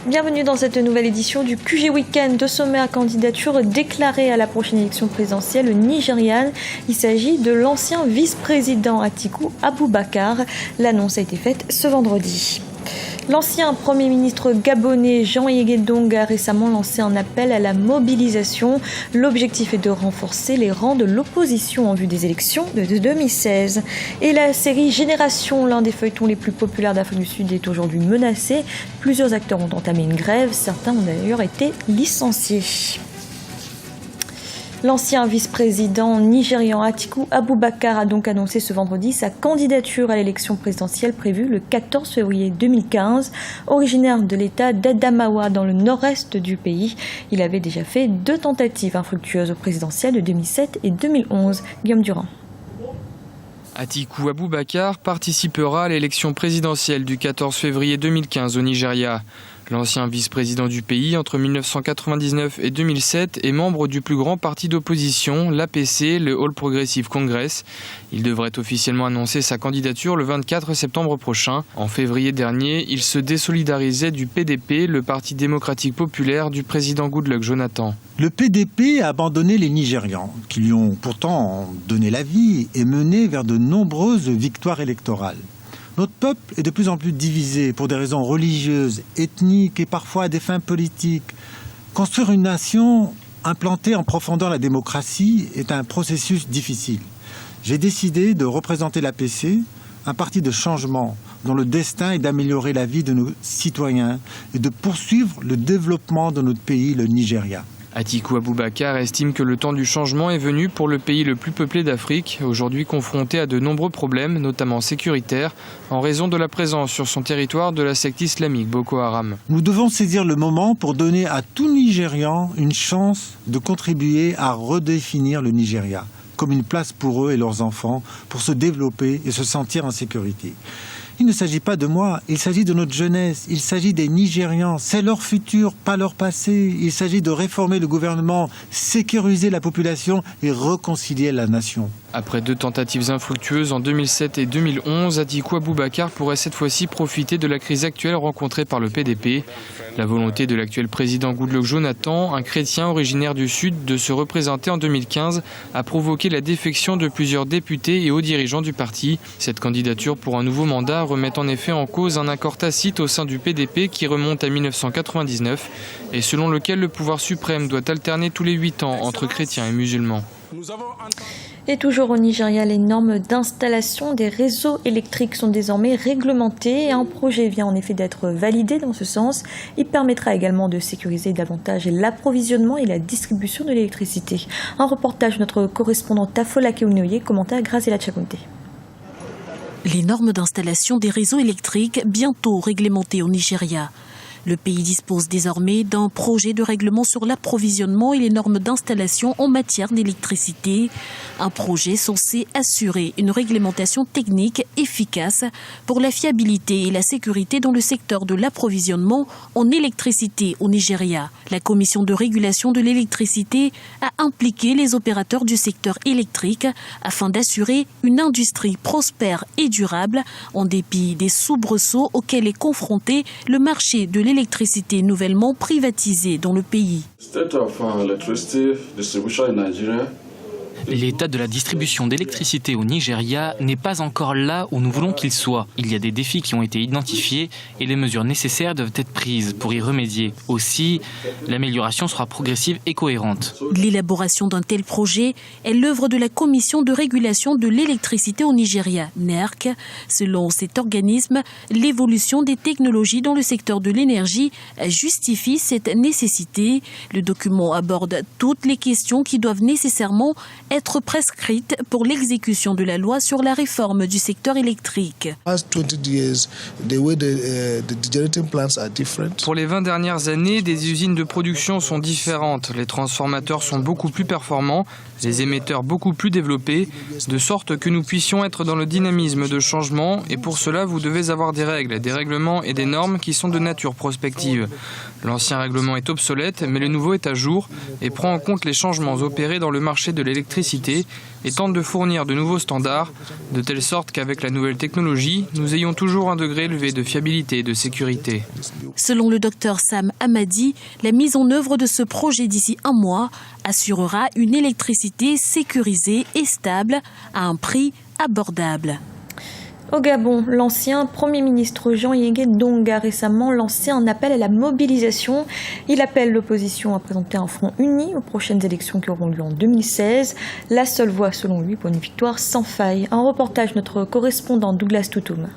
Bienvenue dans cette nouvelle édition du QG Week-end. Au sommaire, candidature déclarée à la prochaine élection présidentielle nigériane. Il s'agit de l'ancien vice-président Atiku Abubakar. L'annonce a été faite ce vendredi. L'ancien Premier ministre gabonais Jean Yégué Dong a récemment lancé un appel à la mobilisation. L'objectif est de renforcer les rangs de l'opposition en vue des élections de 2016. Et la série Génération, l'un des feuilletons les plus populaires d'Afrique du Sud, est aujourd'hui menacée. Plusieurs acteurs ont entamé une grève, certains ont d'ailleurs été licenciés. L'ancien vice-président nigérian Atiku Abubakar a donc annoncé ce vendredi sa candidature à l'élection présidentielle prévue le 14 février 2015. Originaire de l'État d'Adamawa dans le nord-est du pays, il avait déjà fait 2 tentatives infructueuses aux présidentielles de 2007 et 2011. Guillaume Durand. Atiku Abubakar participera à l'élection présidentielle du 14 février 2015 au Nigeria. L'ancien vice-président du pays entre 1999 et 2007 est membre du plus grand parti d'opposition, l'APC, le All Progressive Congress. Il devrait officiellement annoncer sa candidature le 24 septembre prochain. En février dernier, il se désolidarisait du PDP, le Parti démocratique populaire du président Goodluck Jonathan. Le PDP a abandonné les Nigérians, qui lui ont pourtant donné la vie et mené vers de nombreuses victoires électorales. Notre peuple est de plus en plus divisé pour des raisons religieuses, ethniques et parfois à des fins politiques. Construire une nation implantée en profondeur la démocratie est un processus difficile. J'ai décidé de représenter l'APC, un parti de changement dont le destin est d'améliorer la vie de nos citoyens et de poursuivre le développement de notre pays, le Nigeria. Atiku Abubakar estime que le temps du changement est venu pour le pays le plus peuplé d'Afrique, aujourd'hui confronté à de nombreux problèmes, notamment sécuritaires, en raison de la présence sur son territoire de la secte islamique Boko Haram. Nous devons saisir le moment pour donner à tout Nigérian une chance de contribuer à redéfinir le Nigeria comme une place pour eux et leurs enfants pour se développer et se sentir en sécurité. Il ne s'agit pas de moi, il s'agit de notre jeunesse, il s'agit des Nigérians, c'est leur futur, pas leur passé. Il s'agit de réformer le gouvernement, sécuriser la population et réconcilier la nation. Après 2 tentatives infructueuses en 2007 et 2011, Atiku Abubakar pourrait cette fois-ci profiter de la crise actuelle rencontrée par le PDP. La volonté de l'actuel président Goodluck Jonathan, un chrétien originaire du Sud, de se représenter en 2015 a provoqué la défection de plusieurs députés et hauts dirigeants du parti. Cette candidature pour un nouveau mandat remet en effet en cause un accord tacite au sein du PDP qui remonte à 1999 et selon lequel le pouvoir suprême doit alterner tous les 8 ans entre chrétiens et musulmans. Et toujours au Nigeria, les normes d'installation des réseaux électriques sont désormais réglementées. Un projet vient en effet d'être validé dans ce sens. Il permettra également de sécuriser davantage l'approvisionnement et la distribution de l'électricité. Un reportage de notre correspondante Afolake Ounioye, commenté à Graziella Chakunte. Les normes d'installation des réseaux électriques bientôt réglementées au Nigeria. Le pays dispose désormais d'un projet de règlement sur l'approvisionnement et les normes d'installation en matière d'électricité. Un projet censé assurer une réglementation technique efficace pour la fiabilité et la sécurité dans le secteur de l'approvisionnement en électricité au Nigeria. La Commission de régulation de l'électricité a impliqué les opérateurs du secteur électrique afin d'assurer une industrie prospère et durable en dépit des soubresauts auxquels est confronté le marché de l'électricité nouvellement privatisée dans le pays. L'état de la distribution d'électricité au Nigeria n'est pas encore là où nous voulons qu'il soit. Il y a des défis qui ont été identifiés et les mesures nécessaires doivent être prises pour y remédier. Aussi, l'amélioration sera progressive et cohérente. L'élaboration d'un tel projet est l'œuvre de la Commission de régulation de l'électricité au Nigeria, NERC. Selon cet organisme, l'évolution des technologies dans le secteur de l'énergie justifie cette nécessité. Le document aborde toutes les questions qui doivent nécessairement être prescrite pour l'exécution de la loi sur la réforme du secteur électrique. Pour les 20 dernières années, des usines de production sont différentes. Les transformateurs sont beaucoup plus performants, les émetteurs beaucoup plus développés, de sorte que nous puissions être dans le dynamisme de changement et pour cela vous devez avoir des règles, des règlements et des normes qui sont de nature prospective. L'ancien règlement est obsolète mais le nouveau est à jour et prend en compte les changements opérés dans le marché de l'électricité l'électricité et tente de fournir de nouveaux standards, de telle sorte qu'avec la nouvelle technologie, nous ayons toujours un degré élevé de fiabilité et de sécurité. Selon le docteur Sam Hamadi, la mise en œuvre de ce projet d'ici un mois assurera une électricité sécurisée et stable à un prix abordable. Au Gabon, l'ancien Premier ministre Jean Yégué Ndong a récemment lancé un appel à la mobilisation. Il appelle l'opposition à présenter un front uni aux prochaines élections qui auront lieu en 2016. La seule voie, selon lui, pour une victoire sans faille. Un reportage de notre correspondant Douglas Toutoum.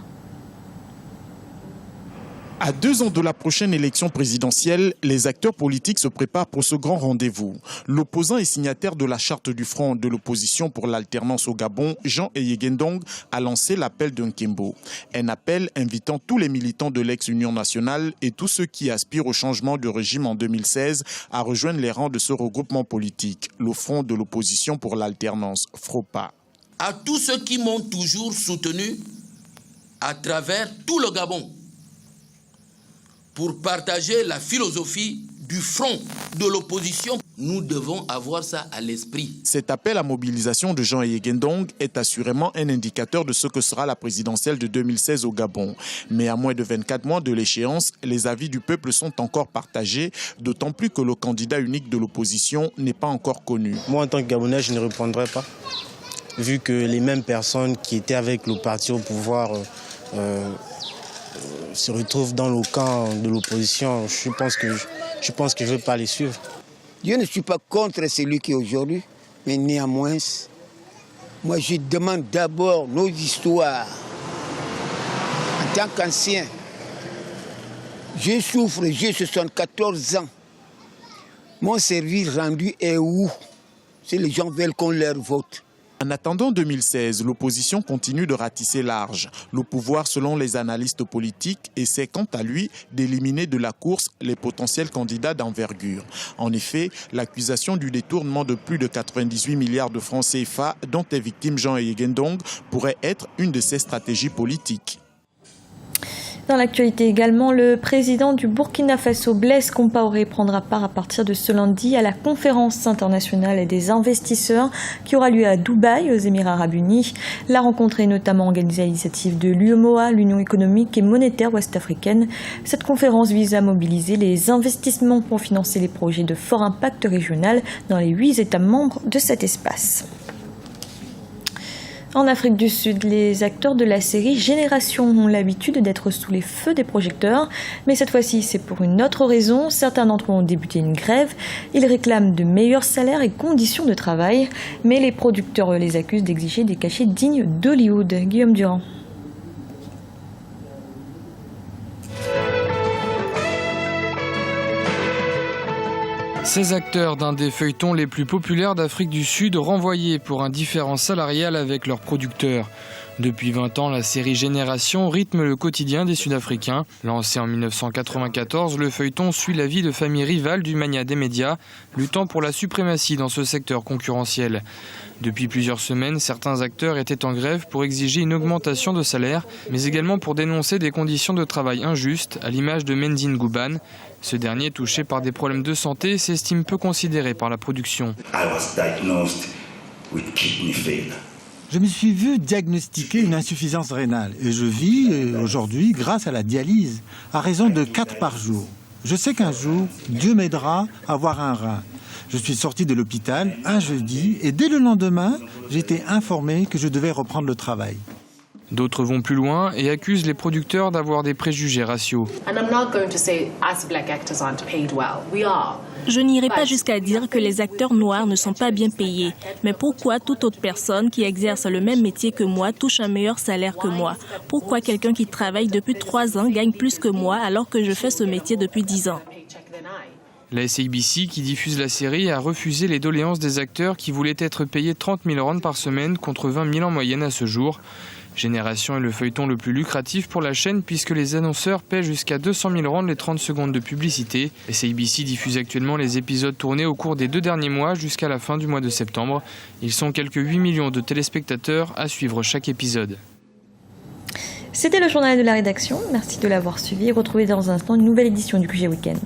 À 2 ans de la prochaine élection présidentielle, les acteurs politiques se préparent pour ce grand rendez-vous. L'opposant et signataire de la charte du Front de l'opposition pour l'alternance au Gabon, Jean Yégué Ndong, a lancé l'appel de Nkembo. Un appel invitant tous les militants de l'ex-Union nationale et tous ceux qui aspirent au changement de régime en 2016 à rejoindre les rangs de ce regroupement politique, le Front de l'opposition pour l'alternance, FROPA. À tous ceux qui m'ont toujours soutenu à travers tout le Gabon, pour partager la philosophie du front de l'opposition. Nous devons avoir ça à l'esprit. Cet appel à mobilisation de Jean Yégué Ndong est assurément un indicateur de ce que sera la présidentielle de 2016 au Gabon. Mais à moins de 24 mois de l'échéance, les avis du peuple sont encore partagés, d'autant plus que le candidat unique de l'opposition n'est pas encore connu. Moi, en tant que Gabonais, je ne répondrai pas, vu que les mêmes personnes qui étaient avec le parti au pouvoir se retrouvent dans le camp de l'opposition. Je pense que je ne vais pas les suivre. Je ne suis pas contre celui qui est aujourd'hui, mais néanmoins, moi je demande d'abord nos histoires. En tant qu'ancien, je souffre, j'ai 74 ans. Mon service rendu est où? Si les gens veulent qu'on leur vote. En attendant 2016, l'opposition continue de ratisser large. Le pouvoir, selon les analystes politiques, essaie quant à lui d'éliminer de la course les potentiels candidats d'envergure. En effet, l'accusation du détournement de plus de 98 milliards de francs CFA dont est victime Jean Yégué Ndong pourrait être une de ses stratégies politiques. Dans l'actualité également, le président du Burkina Faso, Blaise Compaoré, prendra part à partir de ce lundi à la conférence internationale des investisseurs qui aura lieu à Dubaï, aux Émirats Arabes Unis. La rencontre est notamment organisée à l'initiative de l'UEMOA, l'Union économique et monétaire ouest-africaine. Cette conférence vise à mobiliser les investissements pour financer les projets de fort impact régional dans les 8 États membres de cet espace. En Afrique du Sud, les acteurs de la série Génération ont l'habitude d'être sous les feux des projecteurs. Mais cette fois-ci, c'est pour une autre raison. Certains d'entre eux ont débuté une grève. Ils réclament de meilleurs salaires et conditions de travail. Mais les producteurs les accusent d'exiger des cachets dignes d'Hollywood. Guillaume Durand. Ces acteurs d'un des feuilletons les plus populaires d'Afrique du Sud renvoyés pour un différend salarial avec leurs producteurs. Depuis 20 ans, la série Génération rythme le quotidien des Sud-Africains. Lancé en 1994, le feuilleton suit la vie de familles rivales du mania des médias, luttant pour la suprématie dans ce secteur concurrentiel. Depuis plusieurs semaines, certains acteurs étaient en grève pour exiger une augmentation de salaire, mais également pour dénoncer des conditions de travail injustes, à l'image de Mendine Gouban. Ce dernier, touché par des problèmes de santé, s'estime peu considéré par la production. Je me suis vu diagnostiquer une insuffisance rénale et je vis aujourd'hui grâce à la dialyse, à raison de 4 par jour. Je sais qu'un jour, Dieu m'aidera à avoir un rein. Je suis sorti de l'hôpital un jeudi et dès le lendemain, j'ai été informé que je devais reprendre le travail. D'autres vont plus loin et accusent les producteurs d'avoir des préjugés raciaux. Je n'irai pas jusqu'à dire que les acteurs noirs ne sont pas bien payés. Mais pourquoi toute autre personne qui exerce le même métier que moi touche un meilleur salaire que moi? Pourquoi quelqu'un qui travaille depuis 3 ans gagne plus que moi alors que je fais ce métier depuis 10 ans? La SABC, qui diffuse la série, a refusé les doléances des acteurs qui voulaient être payés 30 000 rands par semaine contre 20 000 en moyenne à ce jour. Génération est le feuilleton le plus lucratif pour la chaîne puisque les annonceurs paient jusqu'à 200 000 rands les 30 secondes de publicité. SABC diffuse actuellement les épisodes tournés au cours des 2 derniers mois jusqu'à la fin du mois de septembre. Ils sont quelques 8 millions de téléspectateurs à suivre chaque épisode. C'était le journal de la rédaction. Merci de l'avoir suivi. Retrouvez dans un instant une nouvelle édition du QG Weekend.